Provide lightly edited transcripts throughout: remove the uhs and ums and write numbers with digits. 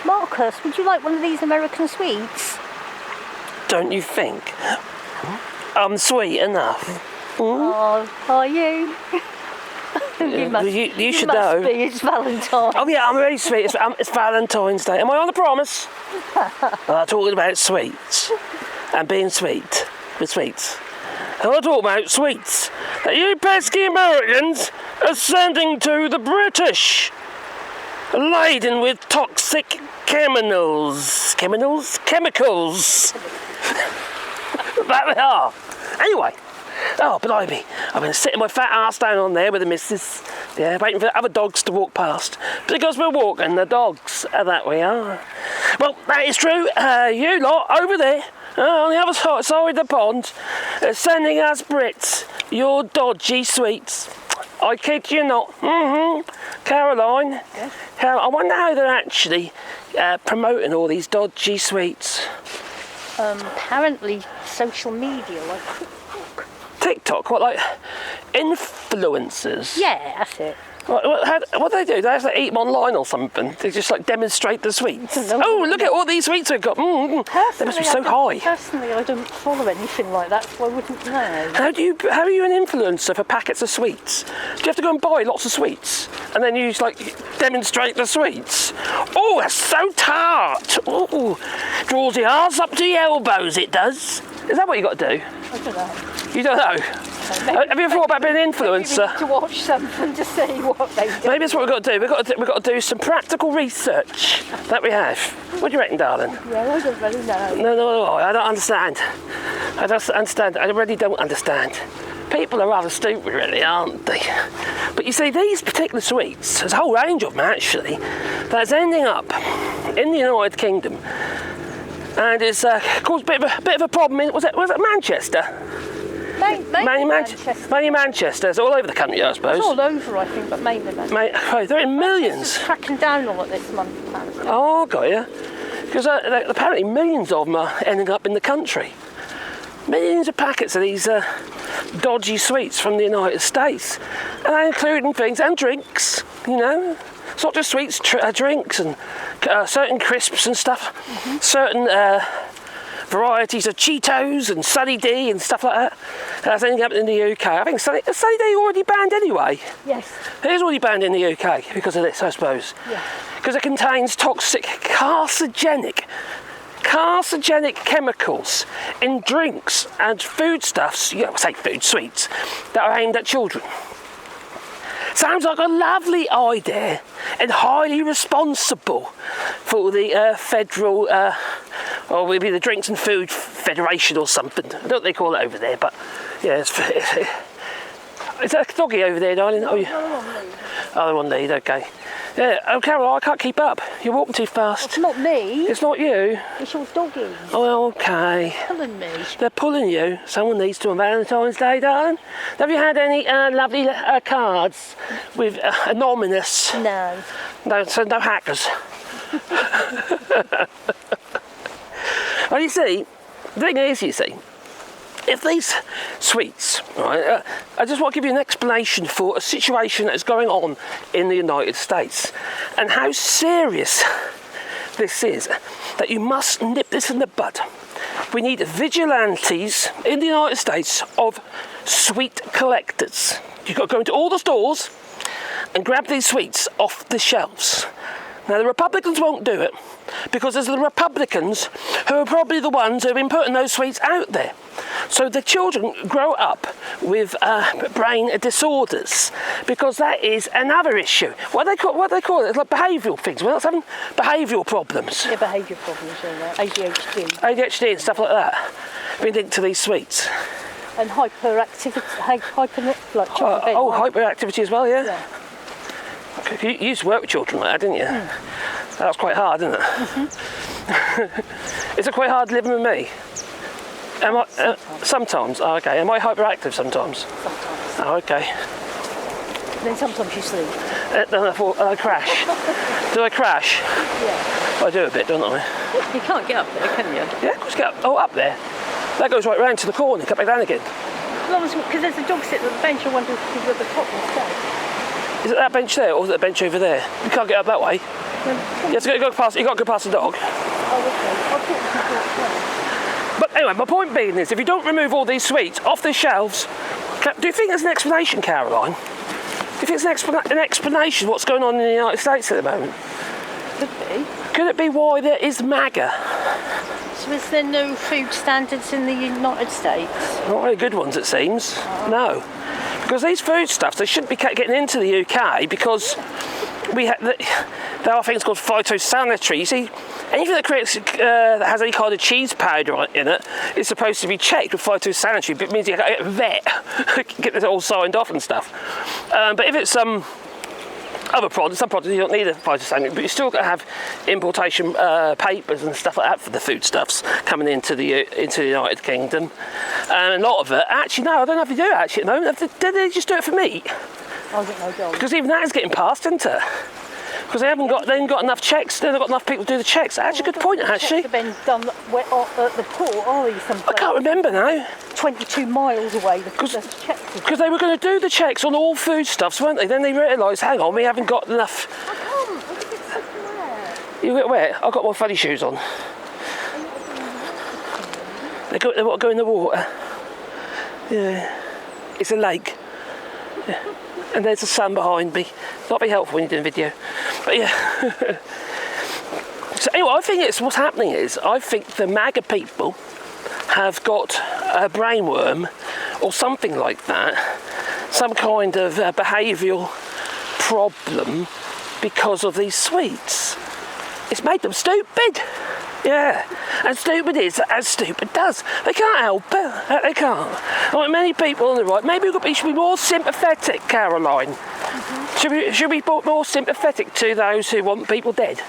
Marcus, would you like one of these American sweets? Don't you think I'm sweet enough? Oh, are you? You should must know. Be. It's Valentine's. Oh yeah, I'm really sweet. It's Valentine's Day. Am I on the promise? Talking about sweets and being sweet with sweets. And I talk about sweets that you pesky Americans are sending to the British, laden with toxic chemicals. That they are. Anyway. Oh, blimey. I've been sitting my fat ass down on there with the missus. Yeah, waiting for other dogs to walk past. Because we're walking the dogs. That we are. Well, that is true. You lot over there, on the other side of the pond, sending us Brits your dodgy sweets. I kid you not. Caroline. Yes? I wonder how they're actually promoting all these dodgy sweets. Apparently social media, like TikTok, what, like influencers? Yeah, that's it. What do they do? They have to eat them online or something? They just like demonstrate the sweets. Oh, look at all these sweets we've got. They must be so high. Personally, I don't follow anything like that, so I wouldn't know. How are you an influencer for packets of sweets? Do you have to go and buy lots of sweets and then you like demonstrate the sweets? Oh, that's so tart. Oh, draws your arse up to your elbows. It does. Is that what you got to do? I don't know. You don't know? Have you ever thought about being an influencer? Maybe to watch something to see what they do. Maybe that's what we've got to do. We've got to do some practical research that we have. What do you reckon, darling? Yeah, I don't really know. No, I don't understand. I don't understand. I really don't understand. People are rather stupid, really, aren't they? But you see, these particular sweets, there's a whole range of them actually, that's ending up in the United Kingdom, and it's caused a bit of a problem in was it Manchester? Mainly Manchester. Mainly Manchester. It's all over the country, I suppose. It's all over, I think, but mainly Manchester. They're in millions. Manchester's cracking down on it this month, apparently. Oh, got you. Because apparently millions of them are ending up in the country. Millions of packets of these dodgy sweets from the United States, and including things and drinks. You know, it's not just sweets, drinks and certain crisps and stuff. Certain varieties of Cheetos and Sunny D and stuff like that. That's ending up in the UK. I think Sunny D already banned anyway. Yes. It is already banned in the UK because of this, I suppose. Yeah. Because it contains toxic, carcinogenic chemicals in drinks and foodstuffs, sweets, that are aimed at children. Sounds like a lovely idea and highly responsible for the federal, or maybe the Drinks and Food Federation or something. I don't know what they call it over there, but yeah, is that a doggy over there, darling? No, they're on lead. Oh, they're on lead, okay. Yeah, oh, Carol, I can't keep up. You're walking too fast. It's not me. It's not you. It's your doggies. Oh, okay. Pulling me. They're pulling you. Someone needs to on Valentine's Day, darling. Have you had any lovely cards with anonymous? No. No, so no hackers. Well, you see, the thing is, if these sweets, right, I just want to give you an explanation for a situation that's going on in the United States and how serious this is, that you must nip this in the bud. We need vigilantes in the United States of sweet collectors. You've got to go into all the stores and grab these sweets off the shelves. Now, the Republicans won't do it because it's the Republicans who are probably the ones who have been putting those sweets out there. So the children grow up with brain disorders, because that is another issue. What they call it? It's like behavioural things. We're not having behavioural problems. Yeah, behaviour problems, ADHD. ADHD and stuff like that, being linked to these sweets. And hyperactivity, hyperactivity as well, yeah. You used to work with children like that, didn't you? That was quite hard, isn't it? Is it quite hard living with me? Am I sometimes? Oh, okay. Am I hyperactive sometimes? Sometimes. Oh, okay. Then sometimes you sleep. Then I crash. Do I crash? Yeah. I do a bit, don't I? You can't get up there, can you? Yeah, of course, get up. Oh, up there. That goes right round to the corner, come back down again. Because there's a dog sitting at the bench. I wonder if he's at the top instead. Is it that bench there, or is it the bench over there? You can't get up that way. Yes, you got to go past the dog. Oh, okay. I thought you could walk But anyway, my point being is, if you don't remove all these sweets off the shelves, do you think there's an explanation, Caroline? Do you think there's an explanation what's going on in the United States at the moment? Could be. Could it be why there is MAGA? So is there no food standards in the United States? Not very good ones, it seems. No. Because these foodstuffs, they shouldn't be getting into the UK because there are things called phytosanitary. You see, anything that that has any kind of cheese powder in it is supposed to be checked with phytosanitary, but it means you got to get a vet, get it all signed off and stuff. But if it's some products you don't need a phytosanitary, but you still got to have importation papers and stuff like that for the foodstuffs coming into the United Kingdom. And a lot of it, actually, no, I don't know if they do it actually at the moment. Did they just do it for meat? I don't know, John. Because even that is getting passed, isn't it? Because they haven't got enough checks. They haven't got enough people to do the checks. Actually, good point. Actually, Checks have been done at the port, are they? I can't remember now. 22 miles away. Because they were going to do the checks on all foodstuffs, weren't they? Then they realised, hang on, we haven't got enough. I can't. I think it's something wet. You get wet? I've got my funny shoes on. They want to go in the water. Yeah, it's a lake. Yeah. And there's the sun behind me. Not very helpful when you're doing a video. But yeah. So anyway, I think what's happening is, I think the MAGA people have got a brainworm or something like that. Some kind of behavioural problem because of these sweets. It's made them stupid. Yeah, and stupid is as stupid does. They can't help it. They can't. Like many people on the right, maybe we should be more sympathetic, Caroline. Mm-hmm. Should we be more sympathetic to those who want people dead?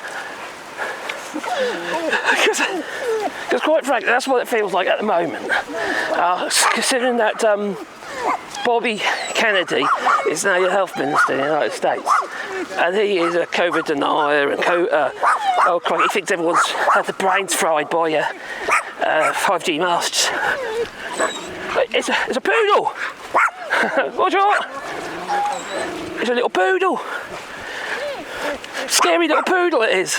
Because quite frankly, that's what it feels like at the moment. Considering that Bobby Kennedy is now your health minister in the United States, and he is a COVID denier and he thinks everyone's had the brains fried by 5G masks. It's a poodle. Watch out! It's a little poodle. Scary little poodle it is.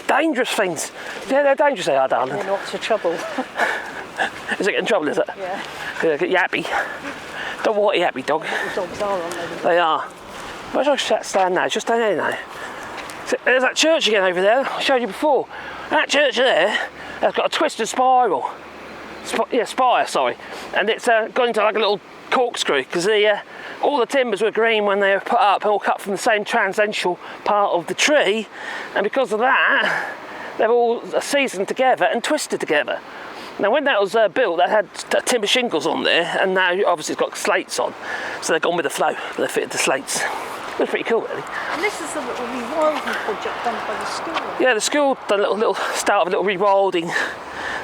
Dangerous things. Yeah, they're dangerous, they are, darling. They're not to trouble. Is it getting trouble, is it? Yeah. Get yappy. Don't want a yappy dog. The dogs are, aren't they? They are. Where's our stand now? Just down there now. So there's that church again over there. I showed you before. That church there has got a twisted spiral. Spire, sorry. And it's gone into like a little corkscrew because all the timbers were green when they were put up and all cut from the same transcendental part of the tree. And because of that, they're all seasoned together and twisted together. Now when that was built, that had timber shingles on there, and now obviously it's got slates on, so they've gone with the flow, they fitted the slates. It's pretty cool, really. And this is the little rewilding project done by the school. Yeah, the school done a little start of a little rewilding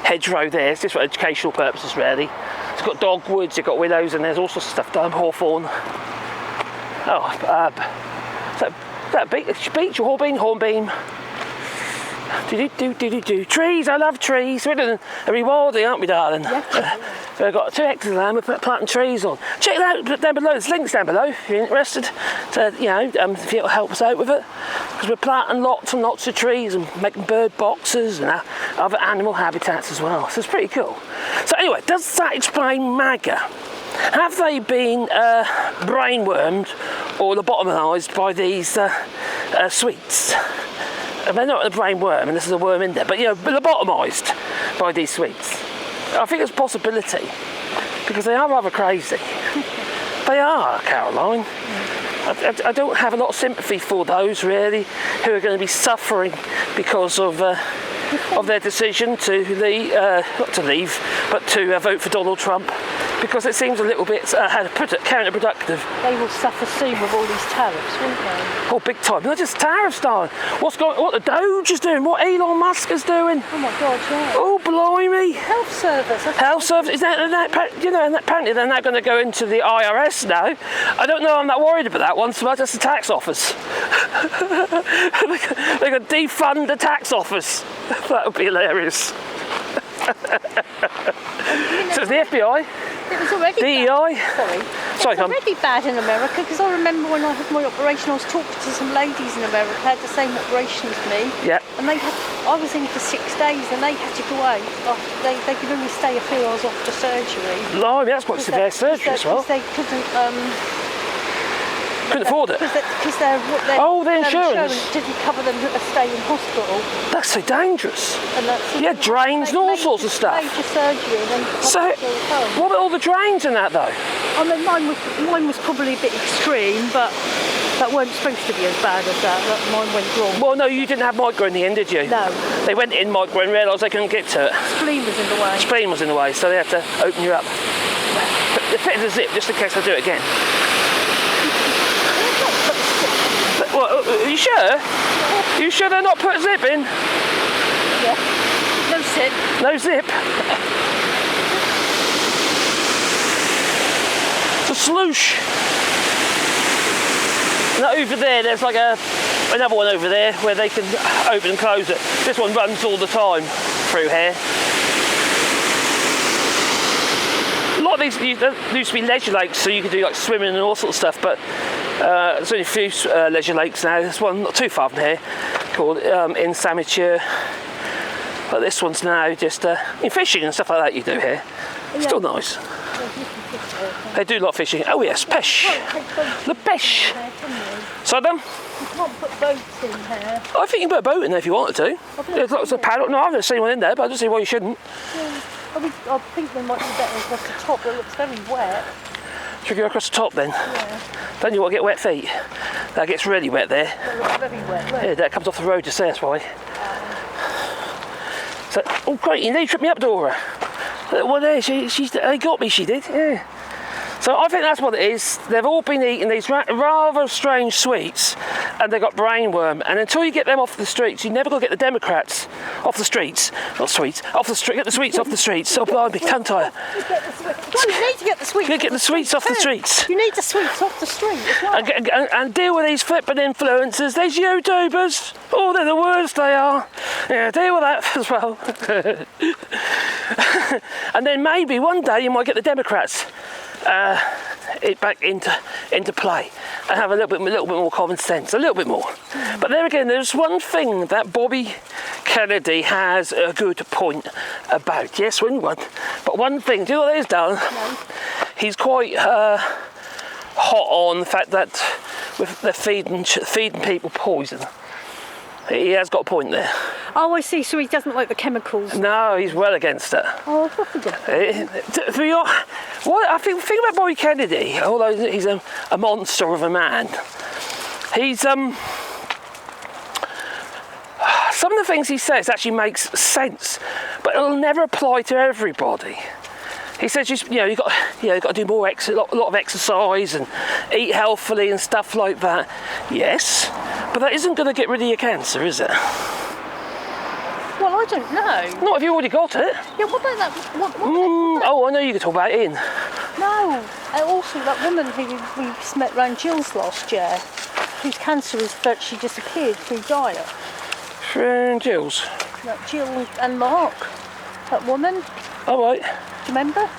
hedgerow there. It's just for educational purposes, really. It's got dogwoods, you've got willows, and there's all sorts of stuff done, hawthorn. Is that beech or hornbeam? Trees, I love trees. We're doing a rewilding, aren't we, darling? Yeah. We've got 2 hectares of land, we're planting trees on. Check it out down below, there's links down below if you're interested. So, if it'll help us out with it. Because we're planting lots and lots of trees and making bird boxes and other animal habitats as well. So it's pretty cool. So anyway, does that explain MAGA? Have they been brainwormed or lobotomised by these sweets? They're not a brain worm, and this is a worm in there, but lobotomised by these sweets. I think it's a possibility, because they are rather crazy. They are, Caroline. I don't have a lot of sympathy for those, really, who are going to be suffering because of their decision to leave, not to leave, but to vote for Donald Trump, because it seems a little bit counterproductive. They will suffer soon with all these tariffs, won't they? Oh, big time. Not just tariffs, darling. What the Doge is doing, what Elon Musk is doing. Oh my God, yeah. Oh, blimey. Health service. Health service. Is that, and apparently they're now going to go into the IRS now. I don't know, I'm not worried about that one so much. That's the tax office. They're going to defund the tax office. That would be hilarious. So it's the FBI. It was already DEI. Sorry. Sorry, It's already bad in America, because I remember when I had my operation, I was talking to some ladies in America who had the same operation as me. Yeah. And I was in for 6 days, and they had to go out. They could only stay a few hours after surgery. Blimey, that's quite severe surgery as well. Because they Couldn't afford it. Because the insurance didn't cover them a stay in hospital. That's so dangerous. And that's Yeah, drains and all sorts of stuff. Major surgery and then So, what about all the drains and that though? I mean, mine was probably a bit extreme, but that weren't supposed to be as bad as that. Mine went wrong. Well, no, you didn't have micro in the end, did you? No. They went in micro and realised they couldn't get to it. Spleen was in the way. Spleen was in the way, so they had to open you up. They fitted a zip just in case I do it again. What, are you sure? Yeah. Are you sure they're not put a zip in? Yeah. No zip. No zip? It's a sloosh. And over there, there's like another one over there where they can open and close it. This one runs all the time through here. A lot of these used to be leisure lakes, so you could do like swimming and all sorts of stuff, but there's only a few leisure lakes now. There's one not too far from here called incinerated, but this one's now just in fishing and stuff like that you do here. Yeah. Still nice. They do a lot of fishing. Oh yes, fish. The fish. So then? You can't put boats in here. I think you can put a boat in there if you wanted to. There's lots of paddle. No, I've never seen one in there, but I don't see why you shouldn't. Yeah. I think they might be better across the top. It looks very wet. Should we go across the top then? Yeah. Don't you want to get wet feet? That gets really wet there. It looks very wet. Look. Yeah, that comes off the road just there, that's why. So, oh great, you nearly tripped me up, Dora. Well there, they got me, she did, yeah. So I think that's what it is. They've all been eating these rather strange sweets, and they've got brainworm. And until you get them off the streets, you're never going to get the Democrats off the streets. Not sweets, off the street. Get the sweets off the streets. Oh, blimey, tongue tie. You need to get the sweets. Get the sweets off the streets. You need the sweets off the street as well. And deal with these flipping influencers, these YouTubers. Oh, they're the worst, they are. Yeah, deal with that as well. And then maybe one day you might get the Democrats back into play and have a little bit more common sense, a little bit more. But there again, there's one thing that Bobby Kennedy has a good point about. Yes, one. But one thing, do you know what he's done? No. He's quite hot on the fact that they're feeding people poison. He has got a point there. Oh, I see. So he doesn't like the chemicals. No, he's well against it. Oh, that's a good thing. I think about Bobby Kennedy, although he's a monster of a man, he's some of the things he says actually makes sense, but it'll never apply to everybody. He says, you've got to do more a lot of exercise and eat healthily and stuff like that. Yes, but that isn't going to get rid of your cancer, is it? Well, I don't know. Not if you already got it. Yeah, what about that? Oh, I know you could talk about Ian. No, also that woman who we met round Jill's last year, whose cancer has virtually disappeared through diet. From Jill's? That Jill and Mark, that woman. Oh, right. Do you remember? I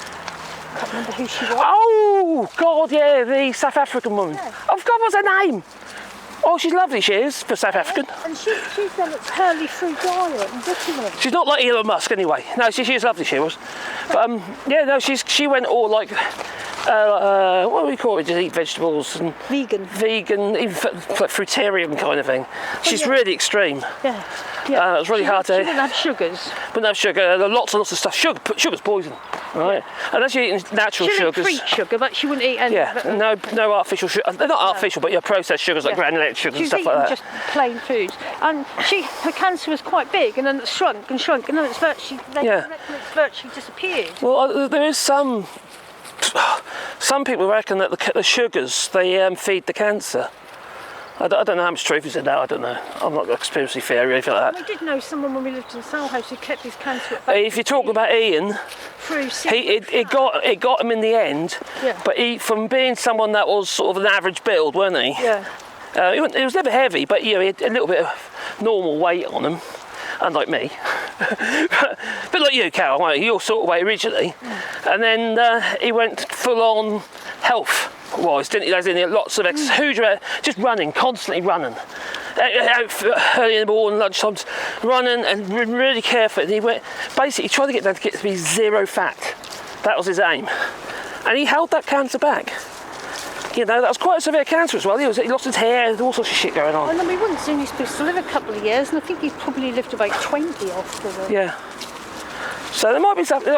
can't remember who she was. Oh, God, yeah, the South African woman. Yeah. I forgot what's her name. Oh, she's lovely, she is, for South African. And she's done it purely through diet and vitamins. She's not like Elon Musk, anyway. No, she is lovely, she was. But, yeah, no, she went all like, what do we call it, just eat vegetables and... Vegan, even fruitarian kind of thing. She's really extreme. Yeah. It was really hard to... She wouldn't have sugars. Wouldn't have sugar, lots and lots of stuff. Sugar's poison, right? Unless you're eating natural sugars. She wouldn't eat sugar, but she wouldn't eat any... Yeah, no artificial sugar. They're not artificial, but processed sugars like granulated sugars and stuff like that. Just plain foods. And her cancer was quite big, and then it shrunk, and then it's virtually... It's virtually disappeared. Well, there is some people reckon that the sugars, they feed the cancer. I don't know how much truth is in that, I don't know. I'm not a conspiracy theory or anything like that. I did know someone when we lived in Sale House who kept his cancer at If you're talking about Ian, it got him in the end, but from being someone that was sort of an average build, weren't he? Yeah. He was never heavy, but he had a little bit of normal weight on him. Unlike me. But like you, Carol, you're sort of weight originally. And then he went full on health-wise, didn't he? As in lots of huge, just running, constantly running. Out early in the morning, lunchtimes, running and really careful. And he went, basically, he tried to get down to get to be 0 fat. That was his aim. And he held that cancer back. You know, that was quite a severe cancer as well. He lost his hair, all sorts of shit going on. And then we wouldn't seen he's supposed to live a couple of years, and I think he's probably lived about 20 after that. Yeah. So there might be something.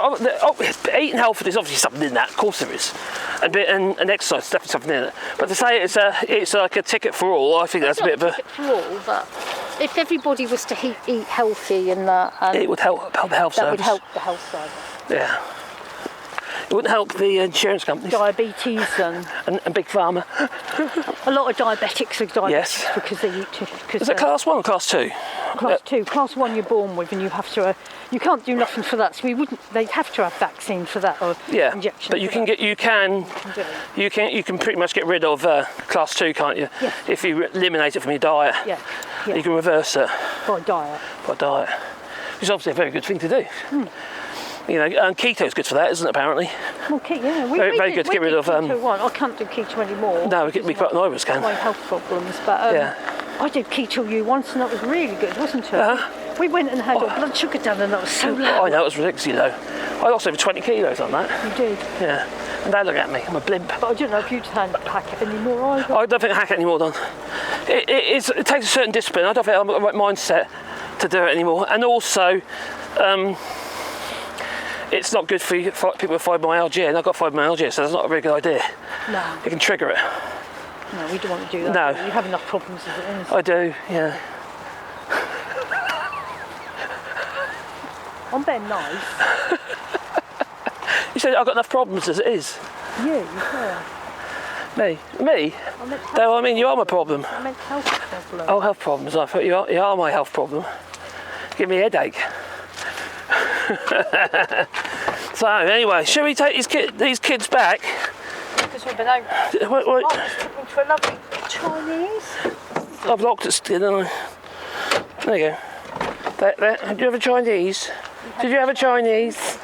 Eating healthy, there's obviously something in that. Of course there is. And exercise is definitely something in it. But to say it's like a ticket for all, I think that's a bit of a ticket for all. But if everybody was to eat healthy and that, it would help the health service. That would help the health service. Yeah. It wouldn't help the insurance companies. Diabetes and Big Pharma. A lot of diabetics are diabetics yes. because they eat too. Is it class 1 or class 2? Class 2. Class 1 you're born with, and you have to. You can't do nothing for that. So we wouldn't. They'd have to have vaccine for that or injection. But you can pretty much get rid of class 2, can't you? Yeah. If you eliminate it from your diet. Yeah. You can reverse it. By diet. Which is obviously a very good thing to do. You know, and keto's good for that, isn't it, apparently? Well, yeah. Very good to get rid of. I can't do keto anymore. No, we quite neither of us can. My health problems, but I did keto U once, and that was really good, wasn't it? We went and had our blood sugar done, and that was so low. I know, it was ridiculous, you know. I lost over 20 kilos on that. You did? Yeah. And now look at me, I'm a blimp. But I don't know if you'd hack it anymore either. I don't think I hack it anymore, Don. It takes a certain discipline. I don't think I'm got the right mindset to do it anymore. And also, it's not good for people with fibromyalgia, and I've got fibromyalgia, so that's not a very good idea. No. It can trigger it. No, we don't want to do that. No. You have enough problems as it is. I do, yeah. I'm being nice. You said I've got enough problems as it is. You, yeah. Me? No, I mean, you are my problem. I meant health problems. Oh, health problems. I thought you are my health problem. Give me a headache. So, anyway, shall we take these kids back? Because we've been out. Wait. Took them to a lovely Chinese. I've locked it still, haven't I? There you go. Did you have a Chinese? Did you have a Chinese?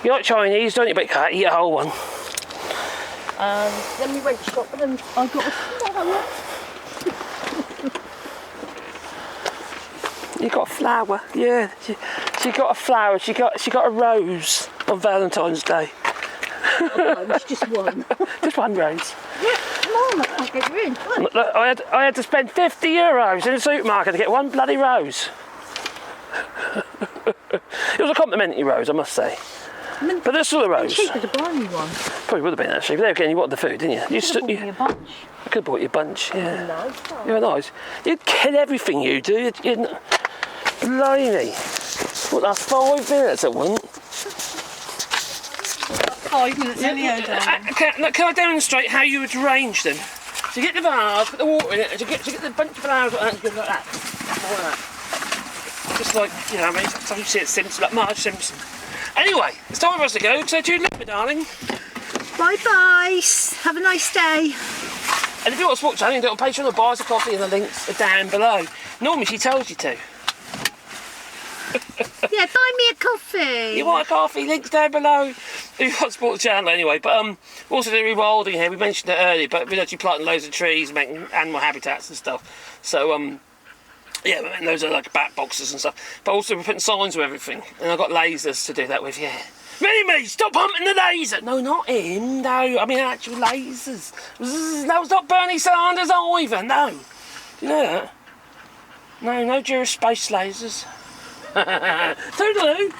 You like Chinese, don't you? But you can't eat a whole one. Then we went shopping and I got a flower. You got a flower? Yeah. She got a flower. She got a rose on Valentine's Day. Oh, it's just one. Just one rose. Yeah, come on, I can't get you in. Look, I had to spend €50 in a supermarket to get one bloody rose. It was a complimentary rose, I must say. But this was a rose. Cheaper to buy me one. Probably would have been actually. But there again, you wanted the food, didn't you? You could have bought me a bunch. I could have bought you a bunch, yeah. Nice. You're nice. You kill everything you do. Blimey. What, that's 5 minutes at once? 5 minutes anyhow, darling. Can I demonstrate how you would arrange them? So you get the vase, put the water in it, and you get the bunch of flowers like that, like that. Like that. Just like, you know, I mean, sometimes you see it Simpson, like Marge Simpson. Anyway, it's time for us to go, so tune in, my darling. Bye-bye. Have a nice day. And if you want to support Jane, do it on Patreon or buy us a coffee, and the links are down below. Normally she tells you to. Yeah, buy me a coffee. You want a coffee? Links down below. If you want to support the channel anyway. But we also do rewilding here. We mentioned it earlier, but we're actually planting loads of trees, making animal habitats and stuff. So yeah, we're making loads of like bat boxes and stuff. But also we're putting signs with everything, and I've got lasers to do that with. Yeah. Mini, stop pumping the laser! No, not him. No, I mean actual lasers. No, it's not Bernie Sanders either. No. Do you know that? No Space lasers. Toodaloo.